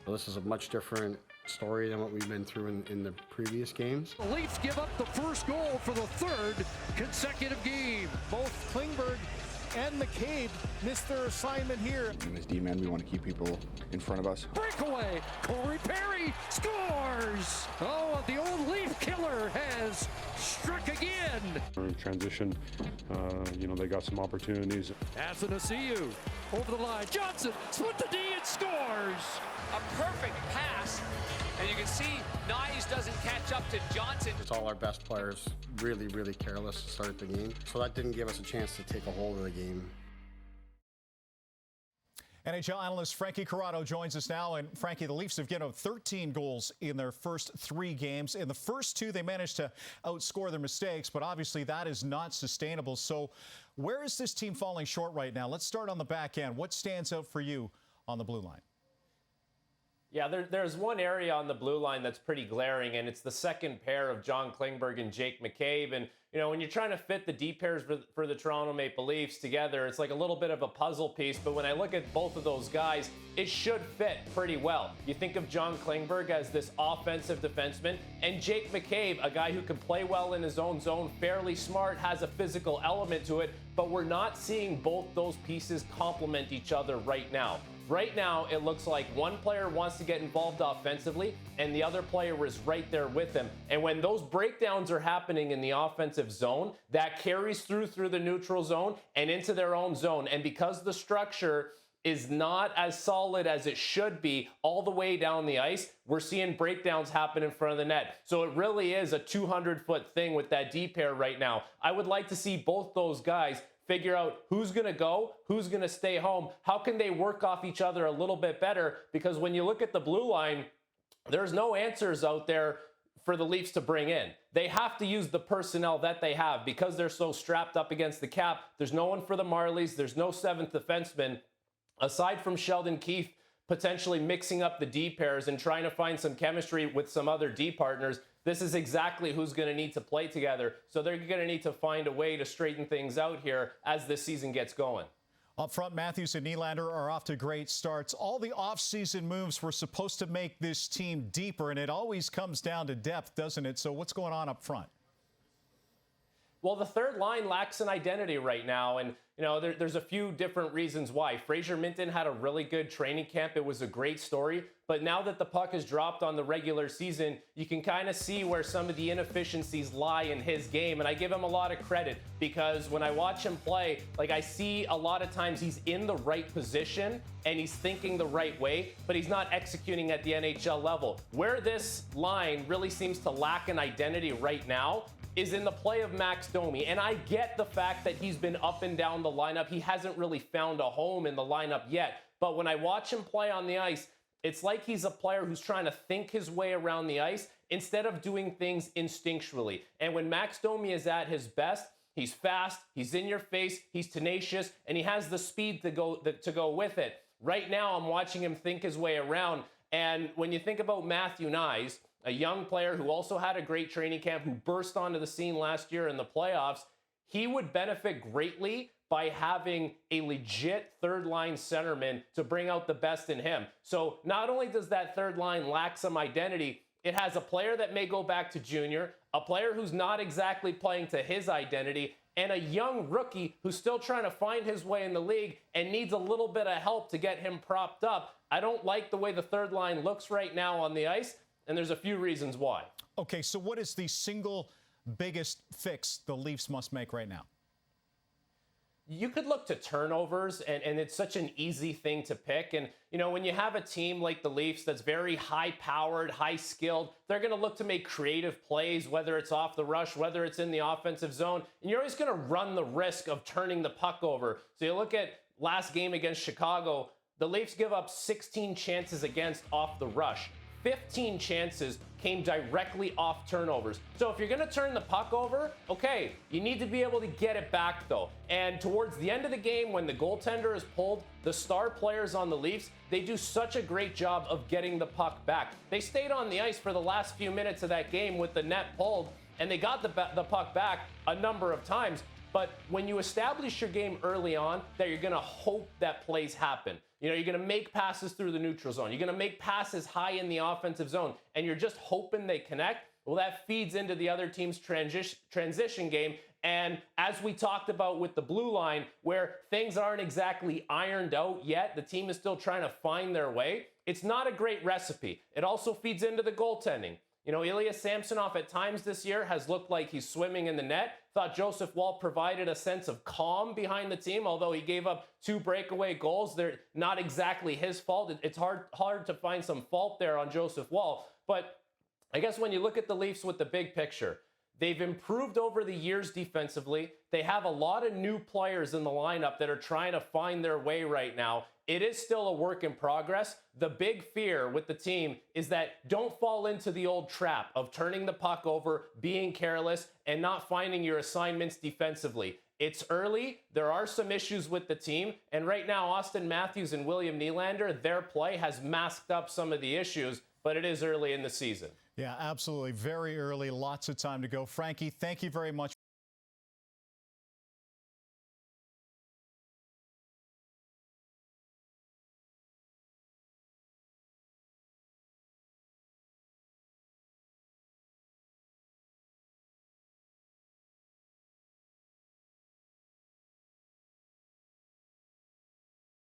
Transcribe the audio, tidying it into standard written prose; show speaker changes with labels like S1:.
S1: So this is a much different story than what we've been through in the previous games.
S2: The Leafs give up the first goal for the third consecutive game.
S3: Both Klingberg and McCabe missed their assignment here.
S4: As D-men, we want to keep people in front of us.
S2: Breakaway, Corey Perry scores! Oh, the old Leaf killer has struck again.
S5: In transition, they got some opportunities.
S2: Athanasiou over the line. Johnson split the D and scores!
S6: A perfect pass, and you can see Nyes doesn't catch up to Johnson.
S1: It's all our best players really, really careless to start the game. So that didn't give us a chance to take a hold of the game.
S3: NHL analyst Frankie Corrado joins us now. And Frankie, the Leafs have given up 13 goals in their first 3 games. In the first 2, they managed to outscore their mistakes, but obviously that is not sustainable. So where is this team falling short right now? Let's start on the back end. What stands out for you on the blue line?
S7: Yeah, there's one area on the blue line that's pretty glaring, and it's the second pair of John Klingberg and Jake McCabe. And, when you're trying to fit the D pairs for the Toronto Maple Leafs together, it's like a little bit of a puzzle piece. But when I look at both of those guys, it should fit pretty well. You think of John Klingberg as this offensive defenseman, and Jake McCabe, a guy who can play well in his own zone, fairly smart, has a physical element to it. But we're not seeing both those pieces complement each other right now. Right now, it looks like one player wants to get involved offensively, and the other player is right there with him. And when those breakdowns are happening in the offensive zone, that carries through the neutral zone and into their own zone. And because the structure is not as solid as it should be all the way down the ice, we're seeing breakdowns happen in front of the net. So it really is a 200-foot thing with that D pair right now. I would like to see both those guys figure out who's going to go, who's going to stay home. How can they work off each other a little bit better? Because when you look at the blue line, there's no answers out there for the Leafs to bring in. They have to use the personnel that they have because they're so strapped up against the cap. There's no one for the Marlies. There's no 7th defenseman. Aside from Sheldon Keefe potentially mixing up the D pairs and trying to find some chemistry with some other D partners, this is exactly who's going to need to play together. So they're going to need to find a way to straighten things out here as this season gets going.
S3: Up front, Matthews and Nylander are off to great starts. All the offseason moves were supposed to make this team deeper, and it always comes down to depth, doesn't it? So what's going on up front?
S7: Well, the third line lacks an identity right now, and there's a few different reasons why. Fraser Minton had a really good training camp. It was a great story, but now that the puck has dropped on the regular season, you can kind of see where some of the inefficiencies lie in his game, and I give him a lot of credit because when I watch him play, I see a lot of times he's in the right position and he's thinking the right way, but he's not executing at the NHL level. Where this line really seems to lack an identity right now is in the play of Max Domi. And I get the fact that he's been up and down the lineup. He hasn't really found a home in the lineup yet. But when I watch him play on the ice, it's like he's a player who's trying to think his way around the ice instead of doing things instinctually. And when Max Domi is at his best, he's fast, he's in your face, he's tenacious, and he has the speed to go with it. Right now, I'm watching him think his way around. And when you think about Matthew Nyes, a young player who also had a great training camp, who burst onto the scene last year in the playoffs, he would benefit greatly by having a legit third-line centerman to bring out the best in him. So not only does that third line lack some identity, it has a player that may go back to junior, a player who's not exactly playing to his identity, and a young rookie who's still trying to find his way in the league and needs a little bit of help to get him propped up. I don't like the way the third line looks right now on the ice, and there's a few reasons why.
S3: Okay, so what is the single biggest fix the Leafs must make right now?
S7: You could look to turnovers, and it's such an easy thing to pick. And, when you have a team like the Leafs that's very high-powered, high-skilled, they're going to look to make creative plays, whether it's off the rush, whether it's in the offensive zone, and you're always going to run the risk of turning the puck over. So you look at last game against Chicago, the Leafs give up 16 chances against off the rush. 15 chances came directly off turnovers. So if you're going to turn the puck over, okay, you need to be able to get it back though. And towards the end of the game, when the goaltender is pulled, the star players on the Leafs, they do such a great job of getting the puck back. They stayed on the ice for the last few minutes of that game with the net pulled, and they got the puck back a number of times. But when you establish your game early on, that you're going to hope that plays happen. You know, you're going to make passes through the neutral zone. You're going to make passes high in the offensive zone, and you're just hoping they connect. Well, that feeds into the other team's transition game. And as we talked about with the blue line, where things aren't exactly ironed out yet, the team is still trying to find their way. It's not a great recipe. It also feeds into the goaltending. You know, Ilya Samsonov at times this year has looked like he's swimming in the net. Thought Joseph Woll provided a sense of calm behind the team, although he gave up 2 breakaway goals. They're not exactly his fault. It's hard to find some fault there on Joseph Woll. But I guess when you look at the Leafs with the big picture, they've improved over the years defensively. They have a lot of new players in the lineup that are trying to find their way right now. It is still a work in progress. The big fear with the team is that don't fall into the old trap of turning the puck over, being careless, and not finding your assignments defensively. It's early. There are some issues with the team. And right now, Austin Matthews and William Nylander, their play has masked up some of the issues, but it is early in the season.
S3: Yeah, absolutely. Very early. Lots of time to go. Frankie, thank you very much.